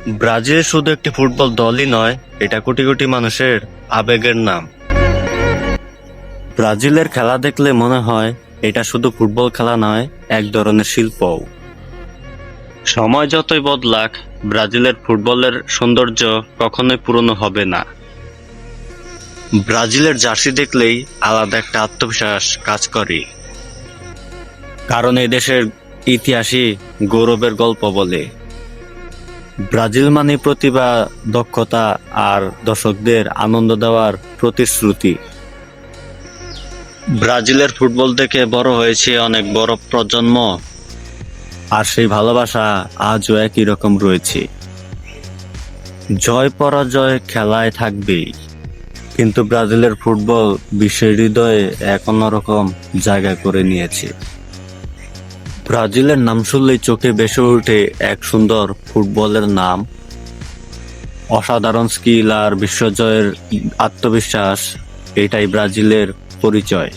Brazil শুধু একটি football দলই নয়, এটা কোটি কোটি মানুষের আবেগের নাম। ব্রাজিলের খেলা দেখলে মনে হয় এটা শুধু ফুটবল খেলা নয়, এক ধরনের শিল্পও। সময় যতই বদলাক, ব্রাজিলের ফুটবলের সৌন্দর্য কখনোই পুরনো হবে না। ব্রাজিলের জার্সি দেখলেই আলাদা একটা আত্মবিশ্বাস কাজ করে, কারণ এই দেশের ইতিহাসই গৌরবের গল্প বলে। ব্রাজিল মানে প্রতিভা, দক্ষতা আর দর্শকদের আনন্দ দেওয়ার প্রতিশ্রুতি। ব্রাজিলের ফুটবল থেকে বড় হয়েছে অনেক বড় প্রজন্ম, আর সেই ভালোবাসা আজও একই রকম রয়েছে। জয় পরাজয় খেলায় থাকবেই, কিন্তু ব্রাজিলের ফুটবল বিশ্বের হৃদয়ে এক অন্যরকম জায়গা করে নিয়েছে। ব্রাজিলের নাম শুনলেই চোখে ভেসে ওঠে এক সুন্দর ফুটবলের নাম, অসাধারণ স্কিল আর বিশ্বজয়ের আত্মবিশ্বাস। এটাই ব্রাজিলের পরিচয়।